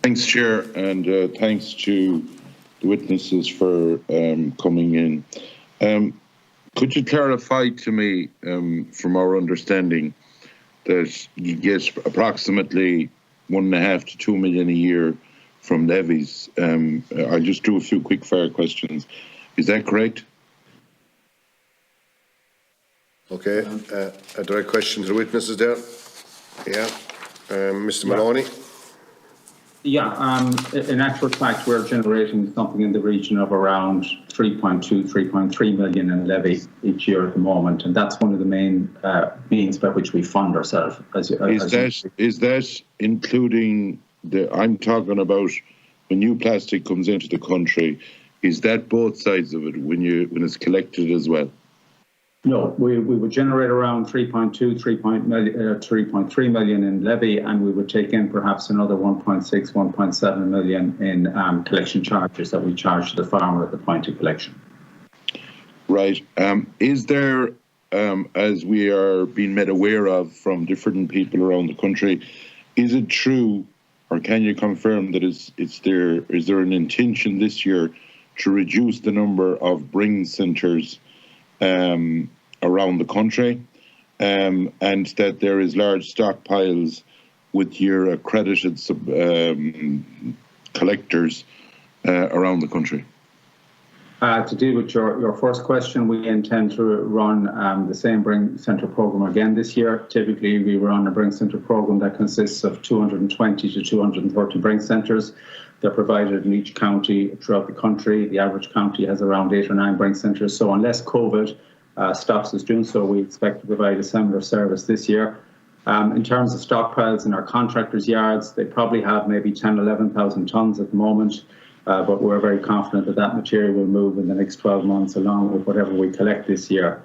Thanks, Chair, and thanks to the witnesses for coming in. Could you clarify to me, from our understanding, that you get approximately 1.5 to 2 million a year from levies? I'll just do a few quick fire questions. Is that correct? Okay, a direct question to the witnesses there. Yeah, Mr. Maloney. Yeah, in actual fact, we're generating something in the region of around 3.2, 3.3 million in levy each year at the moment, and that's one of the main means by which we fund ourselves. Is that including I'm talking about when new plastic comes into the country? Is that both sides of it when it's collected as well? No, we would generate around 3.3 million in levy, and we would take in perhaps another 1.6, 1.7 million in collection charges that we charge to the farmer at the point of collection. Right. Is there, as we are being made aware of from different people around the country, is it true, or can you confirm that is there an intention this year to reduce the number of bring centres around the country, and that there is large stockpiles with your accredited collectors around the country? To deal with your first question, we intend to run the same Bring Centre programme again this year. Typically, we run a Bring Centre programme that consists of 220 to 230 Bring Centres. They're provided in each county throughout the country. The average county has around 8 or 9 Bring Centres. So unless COVID stops us doing so, we expect to provide a similar service this year. In terms of stockpiles in our contractors' yards, they probably have maybe 10,000, 11,000 tonnes at the moment. But we're very confident that material will move in the next 12 months along with whatever we collect this year.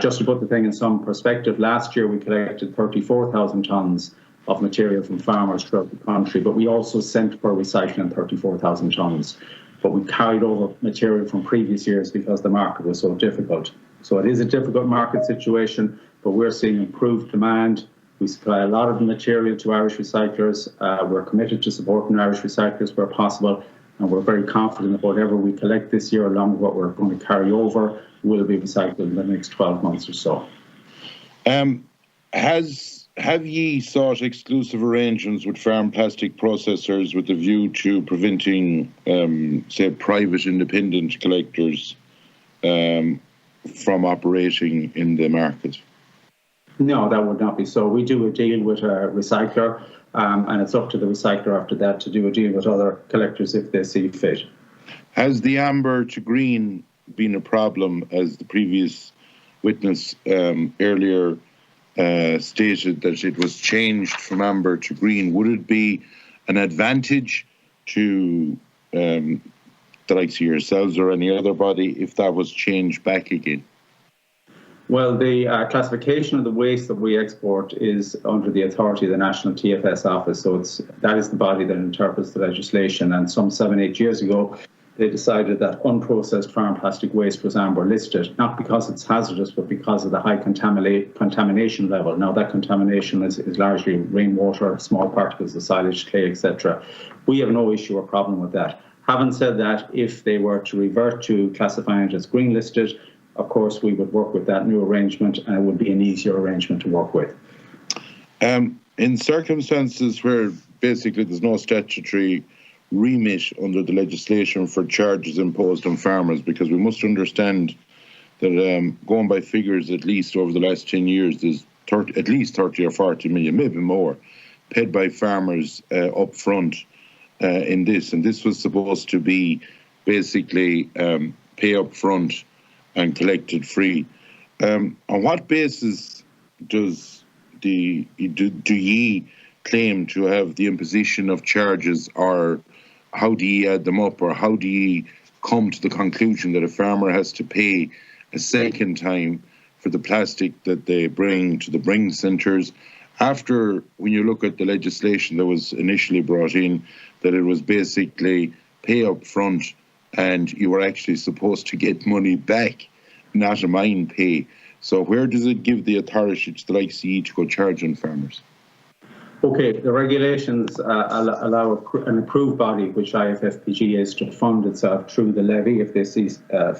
Just to put the thing in some perspective, last year we collected 34,000 tonnes of material from farmers throughout the country, but we also sent for recycling 34,000 tonnes. But we carried over material from previous years because the market was so difficult. So it is a difficult market situation, but we're seeing improved demand. We supply a lot of the material to Irish recyclers. We're committed to supporting Irish recyclers where possible. And we're very confident that whatever we collect this year, along with what we're going to carry over, will be recycled in the next 12 months or so. Have ye sought exclusive arrangements with farm plastic processors with a view to preventing, say, private independent collectors from operating in the market? No, that would not be so. We do a deal with a recycler, and it's up to the recycler after that to do a deal with other collectors if they see fit. Has the amber to green been a problem, as the previous witness earlier stated that it was changed from amber to green? Would it be an advantage to the likes of yourselves or any other body if that was changed back again? Well, the classification of the waste that we export is under the authority of the National TFS Office, so that is the body that interprets the legislation. And some 7-8 years ago, they decided that unprocessed farm plastic waste was amber listed, not because it's hazardous, but because of the high contamination level. Now, that contamination is largely rainwater, small particles of silage, clay, etc. We have no issue or problem with that. Having said that, if they were to revert to classifying it as green listed, of course, we would work with that new arrangement, and it would be an easier arrangement to work with. In circumstances where basically there's no statutory remit under the legislation for charges imposed on farmers, because we must understand that going by figures, at least over the last 10 years, there's at least 30 or 40 million, maybe more, paid by farmers up front in this. And this was supposed to be basically pay up front and collected free. On what basis do ye claim to have the imposition of charges, or how do ye add them up, or how do ye come to the conclusion that a farmer has to pay a second time for the plastic that they bring to the bring centres, after, when you look at the legislation that was initially brought in, that it was basically pay up front and you were actually supposed to get money back, not a mind pay? So where does it give the authority to the likes of you to go charge on farmers? Okay, the regulations allow an approved body, which IFFPG is, to fund itself through the levy if they see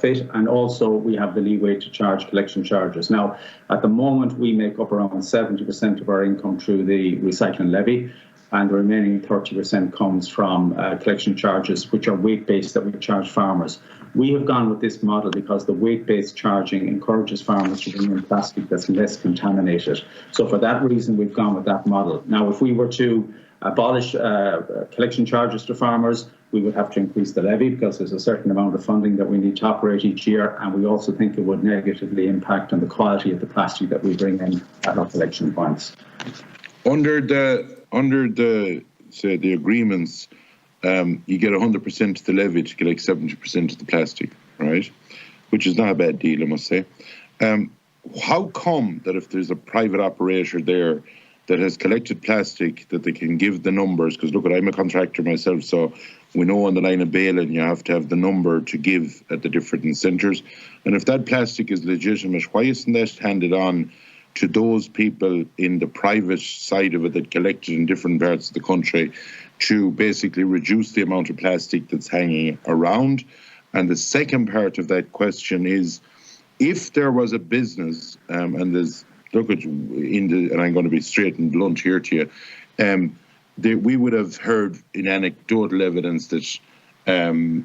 fit, and also we have the leeway to charge collection charges. Now, at the moment, we make up around 70% of our income through the recycling levy, and the remaining 30% comes from collection charges, which are weight-based that we charge farmers. We have gone with this model because the weight-based charging encourages farmers to bring in plastic that's less contaminated. So for that reason, we've gone with that model. Now, if we were to abolish collection charges to farmers, we would have to increase the levy because there's a certain amount of funding that we need to operate each year, and we also think it would negatively impact on the quality of the plastic that we bring in at our collection points. Under the say the agreements, you get 100% of the levy to collect 70% of the plastic, right? Which is not a bad deal, I must say. How come that if there's a private operator there that has collected plastic, that they can give the numbers? Because look, I'm a contractor myself, so we know on the line of bailing you have to have the number to give at the different centres. And if that plastic is legitimate, why isn't that handed on to those people in the private side of it that collected in different parts of the country to basically reduce the amount of plastic that's hanging around? And the second part of that question is, if there was a business, and there's, look at and I'm going to be straight and blunt here to you, we would have heard in anecdotal evidence that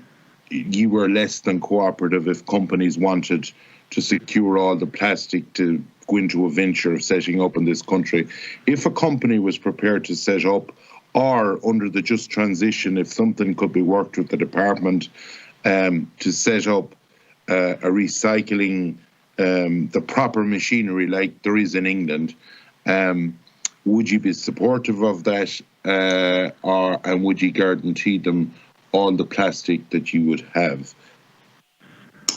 you were less than cooperative if companies wanted to secure all the plastic to go into a venture of setting up in this country. If a company was prepared to set up, or under the just transition, if something could be worked with the department to set up a recycling, the proper machinery like there is in England, would you be supportive of that, and would you guarantee them all the plastic that you would have?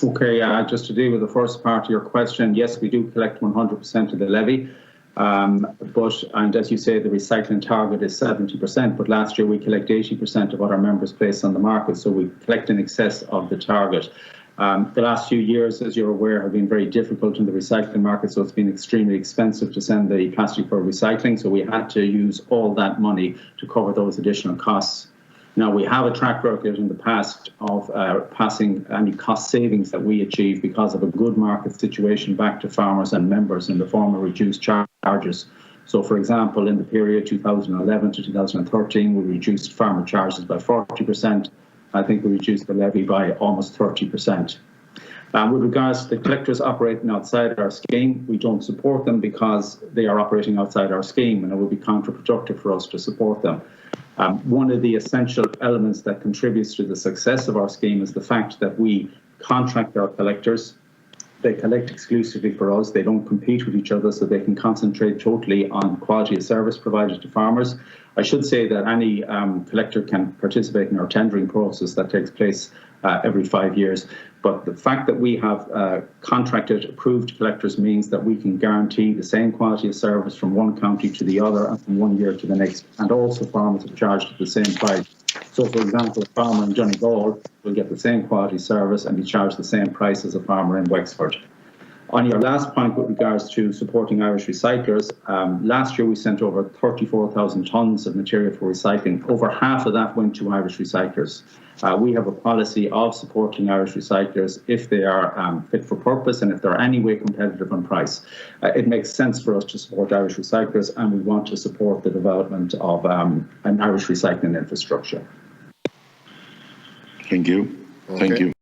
Okay, just to deal with the first part of your question, yes, we do collect 100% of the levy, and as you say, the recycling target is 70%, but last year we collect 80% of what our members place on the market, so we collect in excess of the target. The last few years, as you're aware, have been very difficult in the recycling market, so it's been extremely expensive to send the plastic for recycling, so we had to use all that money to cover those additional costs. Now, we have a track record in the past of passing any cost savings that we achieve because of a good market situation back to farmers and members in the form of reduced charges. So, for example, in the period 2011 to 2013, we reduced farmer charges by 40%. I think we reduced the levy by almost 30%. With regards to the collectors operating outside our scheme, we don't support them because they are operating outside our scheme, and it would be counterproductive for us to support them. One of the essential elements that contributes to the success of our scheme is the fact that we contract our collectors. They collect exclusively for us. They don't compete with each other, so they can concentrate totally on quality of service provided to farmers. I should say that any collector can participate in our tendering process that takes place every 5 years. But the fact that we have contracted approved collectors means that we can guarantee the same quality of service from one county to the other and from 1 year to the next. And also farmers are charged at the same price. So, for example, a farmer in Donegal will get the same quality service and be charged the same price as a farmer in Wexford. On your last point with regards to supporting Irish recyclers, last year we sent over 34,000 tonnes of material for recycling. Over half of that went to Irish recyclers. We have a policy of supporting Irish recyclers if they are fit for purpose and if they're any way competitive on price. It makes sense for us to support Irish recyclers, and we want to support the development of an Irish recycling infrastructure. Thank you. Thank you.